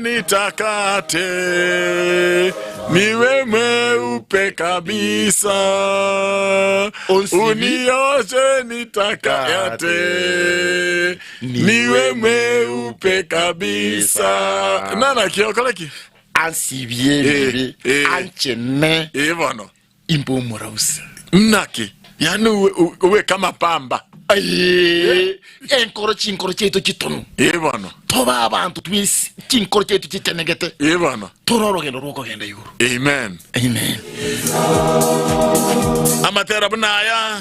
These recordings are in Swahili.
Nitakate niwe mweupe kabisa, unioshe nitakate niwe mweupe kabisa. Nana kiokoleki ansibie anchene bwana imbo morausa naki yani uwe kama pamba enkoro cheto chitono bwana toba abantu twisi chinkoro chetu chitenegete bwana tororogendo roko genda yuru. Amen. Amen. Amatera bunaya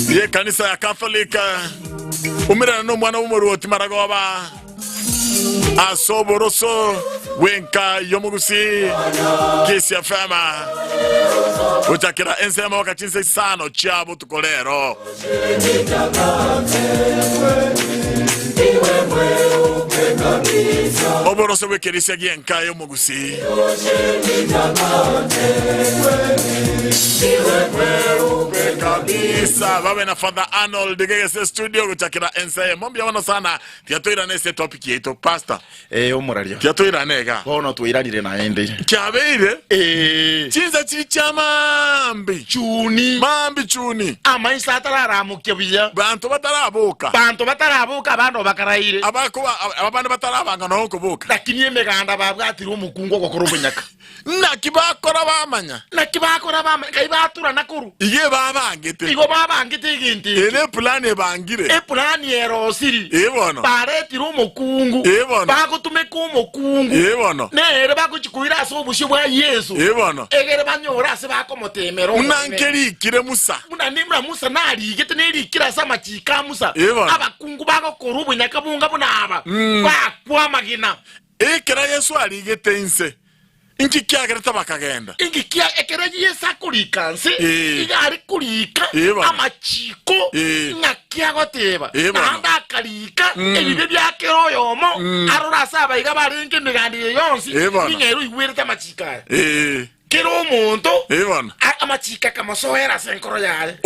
ye kanisa ya Katolika umirana no mwana w'umuruti maragoba asoboroso wenka yomugusi kesi ya fama utakira ensema wakati sano chabo tukolero oboroso wekerisia genka yomugusi kabisa bawe na Father Arnold DGS studio utakira ensema mombi wana sana tiatoira nese topic yetu pastor omurario tiatoira nega bono tuiranire na ende kyabeire chinza chichamambi chuni amaisa atararamuke biya bantu batarabuka bano bakaraire abana batarabanga no kubuka lakini emeganda babwatira umukungo gokoro bunyaka nakibakora bamanya kaibatura nakuru iye babangite iginti ene plan bangire plan yerosiri bono baretira umukungu bagutume ku mukungu bono nere bakuchikuira aso bushi bwa Yesu bono egere banyora ase bakomotemero unankeri kire Musa munanimra Musa nari gete neri kira sama chika Musa abakungu bagokora ubunyaka bunga bunaba bakwa magina ekera Yesu ari gete inse inki kyagereta bakagenda inki kya ekereji Yesu kurikanse igari kurika amachiko ngakya goteba anda karika ebibe byakero yomo arora saba igabaringe migandi yonsi ingeru iwereta amachika kero umuntu amachika kamasohera senkoro yale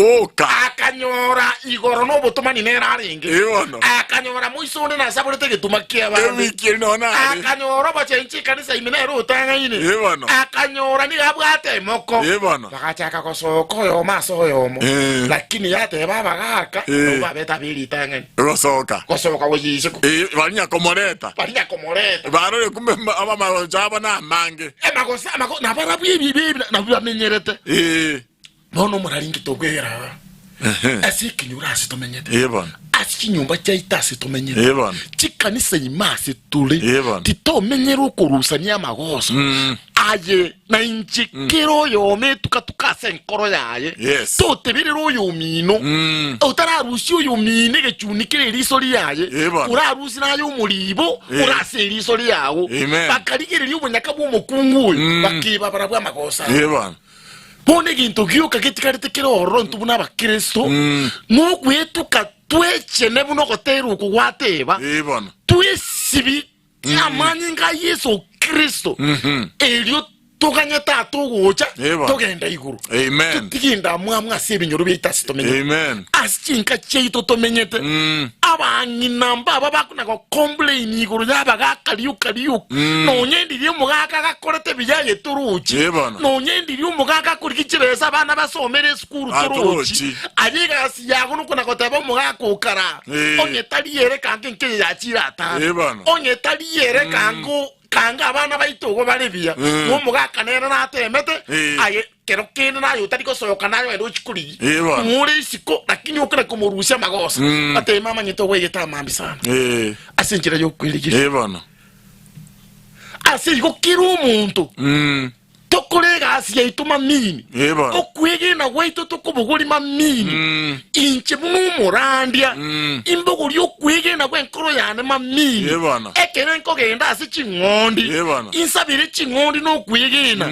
akanyora igoro no butumani nera aringe akanyora muisone na saburete gituma kiaba akanyora bachenchi kanisa iminero utanga ine akanyora ni abwate moko bakachaka kosoko yo maso yomo lakini yate baba gaka babeta bili tanga kosoka wejisiko balinya komoreta barore kumbe abama jaba na mange makosa na barabu bibi na bamenyerete bono muraringi togwera asikinyura asitomenyete asikinyumba cyaita asitomenyete chikanisa imase tule titomenyera ukurusanya amagoso aye na inchikiro yome tukase enkoro yaye totebirira uyu mino utararusi uyu mine gechunikire risori yaye urarusi nayo umuribo urase risori yawo bakarigirira ubunyaka bw'umukungu bakiba barabwa amagosa bone gintu gyuka gitikarite kiroro ntubuna abakristo n'ogwetu katwechene buno goteru kugwateba twesibi amanyi nga Yesu Kristo elio tuganyeta tugucha tugenda iguru tutinda mwamwa sebinyoro bitasi tomenye asinka cheito tomenyete abangi namba babakuna ko complain iguru yabaga kaliu no nyendi mugaka gakorete biyaye turuchi no nyendi mugaka kurikireza abana basomere school turuchi ayiga siyago nukuna kotaba mugaka ukara onye tali yere kanke nke yakirata onye tali yere kango kanga abana baitogo barebia no mugaka nera natemete aye kero kene nayo tariko soyoka nayo ero chikuri muri siko lakini ukira kumurusha magosa ate mama nyito weyeta mambi sana asinjira yo kwirigire bana asigo kiru umuntu tokolega asiya ituma mini okwege na waito tokubuguri mamini inche mumurandia imbuguri okwege na kwenkoro yane mamini ekere nko genda asi chingondi insabire chingondi no kwege na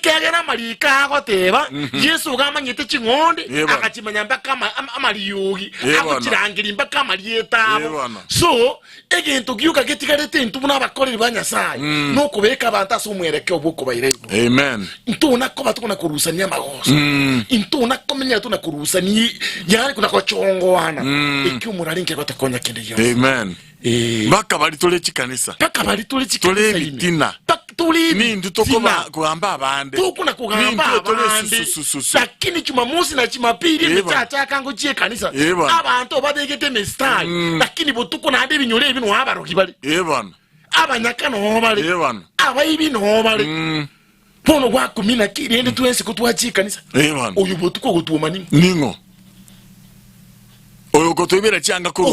ekagera malika agoteba Yesu gamanyite chingonde akachimanya mpaka amaliyugi akuchirangira mpaka amaliyetabo so egintu giuka getigarete ntubuna abakoreri banyasaye no kubeka abantu asumwereke obuko baire amen ntuna ko batukuna kurusania magoso ntuna komenya tuna kurusania yari kuna kochongoana ikiumurarinke gotakonya kende yo amen baka bali tole chikanisa tole bitina ni ndutokoba kuamba abande tukuna kugamba abande lakini Jumamosi na Jumapili bichacha kango chie kanisa abantu badegete mestari lakini botuko na ade binyole ibintu abaroki bali abanyaka no bali abayibi no bali pono gwa kumina kirende twense kutwachi kanisa uyu botuko gutuma ningo oyo kotobera cyanga ko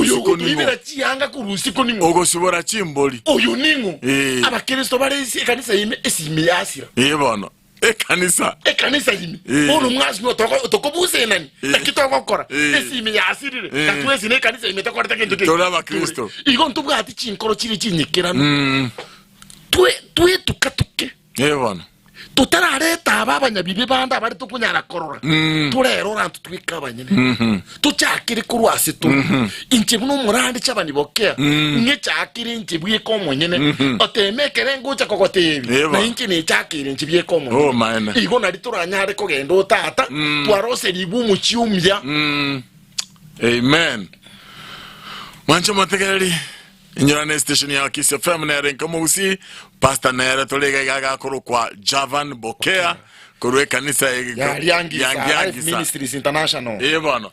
rusiko ningo ogosubora chimboli oyo ningo abakristo barezi kanisa yime esime yasira bana ekanisa yime ono mwazi no tokobuse nani takitoko kora esime yasirire katwezi ne kanisa yime takorata kendo ke tola abakristo igo ntubwati chinkoro chiri chinyikirano twe tukatuke bana tutarareta abanyabibi banda abari tukunyara korora turerora twikabanyene tuchakire kurwase tu inche buno murandi chabani bokea nge chakire inche bwiye komonyene otemekere ngucha kokotebi na inche ne chakire inche bwiye komonyene igo nari turanyare kogendo tata twarose libu muchiumya amen mancho mategali Inyurane station ya Kiss FM na renka musi pastor na tolega gaga koro kwa Javan Bokea koro kanisa ya Life Ministries International bana